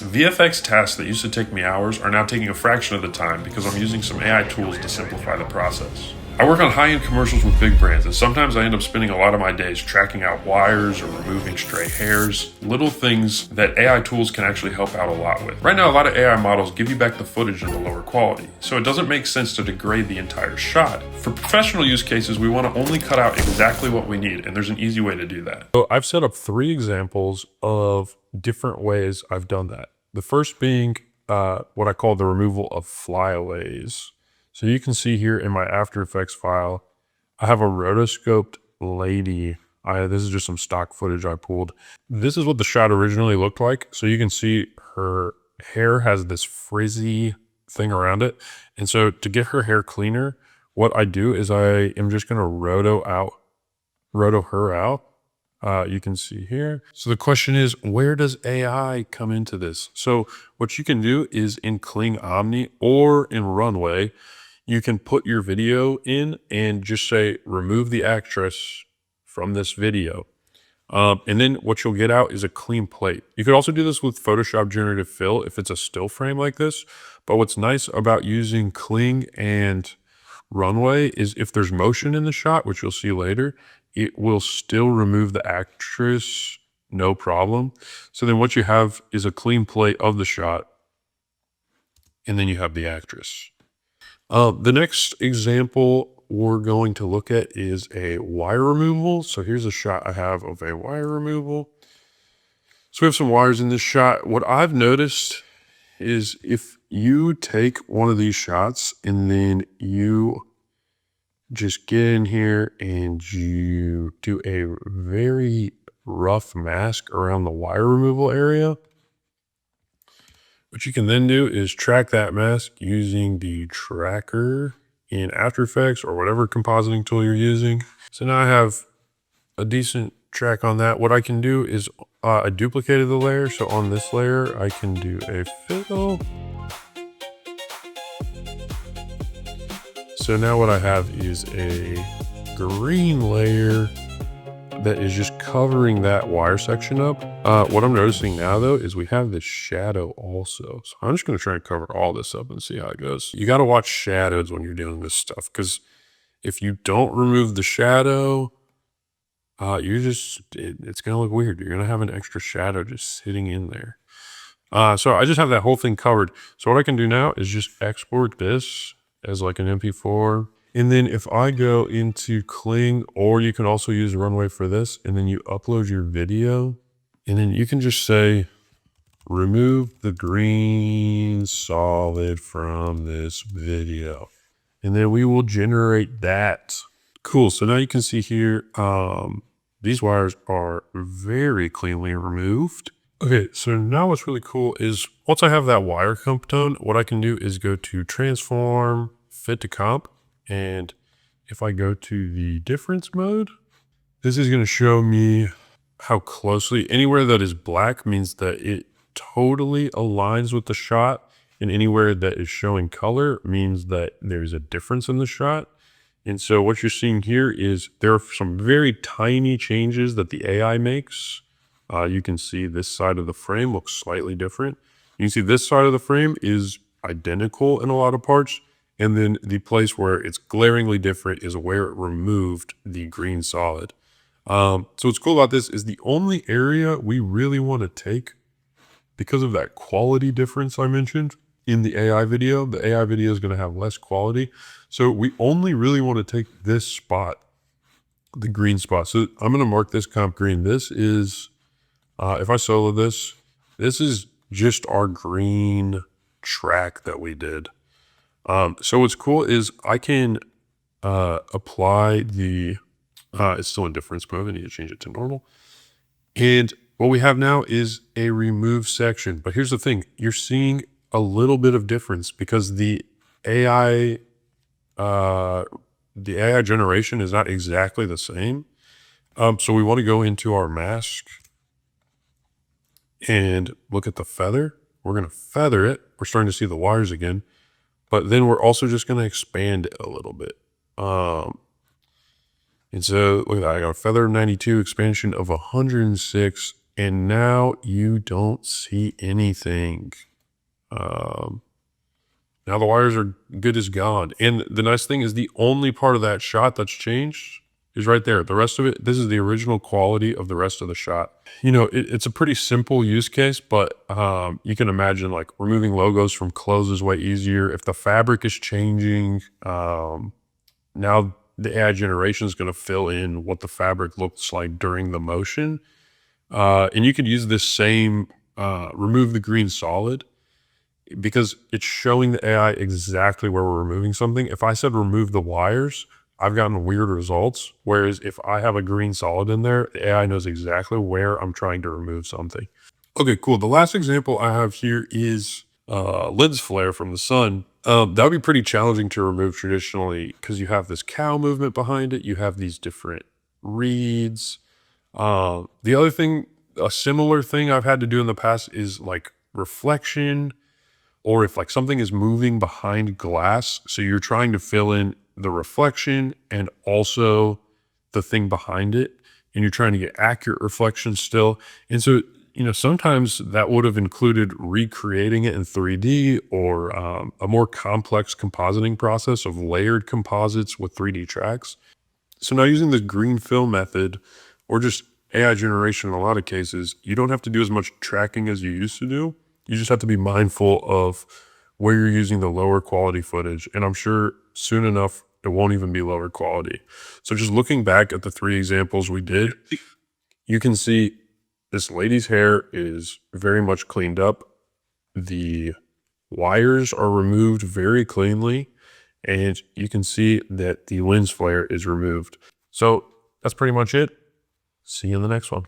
VFX tasks that used to take me hours are now taking a fraction of the time because I'm using some AI tools to simplify the process. I work on high-end commercials with big brands, and sometimes I end up spending a lot of my days tracking out wires or removing stray hairs, little things that AI tools can actually help out a lot with. Right now, a lot of AI models give you back the footage in the lower quality, so it doesn't make sense to degrade the entire shot. For professional use cases, we want to only cut out exactly what we need, and there's an easy way to do that. So I've set up 3 examples of different ways I've done that. The first being what I call the removal of flyaways. So you can see here in my After Effects file, I have a rotoscoped lady. This is just some stock footage I pulled. This is what the shot originally looked like. So you can see her hair has this frizzy thing around it. And so to get her hair cleaner, what I do is I am just gonna roto her out. You can see here. So the question is, where does AI come into this? So what you can do is in Kling Omni or in Runway, you can put your video in and just say, remove the actress from this video. And then what you'll get out is a clean plate. You could also do this with Photoshop Generative Fill if it's a still frame like this. But what's nice about using Kling and Runway is if there's motion in the shot, which you'll see later, it will still remove the actress, no problem. So then what you have is a clean plate of the shot, and then you have the actress. The next example we're going to look at is a wire removal. So here's a shot I have of a wire removal. So we have some wires in this shot. What I've noticed is if you take one of these shots and then you just get in here and you do a very rough mask around the wire removal area, what you can then do is track that mask using the tracker in After Effects or whatever compositing tool you're using. So now I have a decent track on that. What I can do is I duplicated the layer. So on this layer, I can do a fill. So now what I have is a green layer that is just covering that wire section up. What I'm noticing now though is we have this shadow also. So I'm just gonna try and cover all this up and see how it goes. You gotta watch shadows when you're doing this stuff, because if you don't remove the shadow, it's gonna look weird. You're gonna have an extra shadow just sitting in there. So I just have that whole thing covered. So what I can do now is just export this as like an MP4. And then if I go into Kling, or you can also use Runway for this, and then you upload your video, and then you can just say, remove the green solid from this video. And then we will generate that. Cool, so now you can see here, these wires are very cleanly removed. Okay, so now what's really cool is once I have that wire comp tone, what I can do is go to Transform, Fit to Comp. And if I go to the difference mode, this is going to show me how closely, anywhere that is black means that it totally aligns with the shot, and anywhere that is showing color means that there's a difference in the shot. And so what you're seeing here is there are some very tiny changes that the AI makes. You can see this side of the frame looks slightly different. You can see this side of the frame is identical in a lot of parts. And then the place where it's glaringly different is where it removed the green solid. So what's cool about this is the only area we really want to take, because of that quality difference I mentioned in the AI video is going to have less quality. So we only really want to take this spot, the green spot. So I'm going to mark this comp green. This is, if I solo this, this is just our green track that we did. So what's cool is I can apply the, it's still in difference mode. I need to change it to normal. And what we have now is a remove section. But here's the thing, you're seeing a little bit of difference because the AI generation is not exactly the same. So we want to go into our mask and look at the feather. We're going to feather it. We're starting to see the wires again. But then we're also just going to expand it a little bit. And so look at that. I got a feather of 92, expansion of 106, And now you don't see anything. Now the wires are good as gone. And the nice thing is the only part of that shot that's changed is right there. The rest of it, this is the original quality of the rest of the shot. You know, it's a pretty simple use case, but you can imagine like removing logos from clothes is way easier. If the fabric is changing, now the AI generation is going to fill in what the fabric looks like during the motion. And you could use this same remove the green solid, because it's showing the AI exactly where we're removing something. If I said remove the wires, I've gotten weird results. Whereas if I have a green solid in there, the AI knows exactly where I'm trying to remove something. Okay, cool. The last example I have here is lens flare from the sun. That would be pretty challenging to remove traditionally because you have this cow movement behind it. You have these different reeds. The other thing, a similar thing I've had to do in the past is like reflection, or if like something is moving behind glass, so you're trying to fill in the reflection and also the thing behind it, and you're trying to get accurate reflection still. And so, you know, sometimes that would have included recreating it in 3D, or a more complex compositing process of layered composites with 3D tracks. So now using the green fill method, or just AI generation in a lot of cases, you don't have to do as much tracking as you used to do. You just have to be mindful of where you're using the lower quality footage. And I'm sure soon enough, it won't even be lower quality. So just looking back at the 3 examples we did, you can see this lady's hair is very much cleaned up. The wires are removed very cleanly, and you can see that the lens flare is removed. So that's pretty much it. See you in the next one.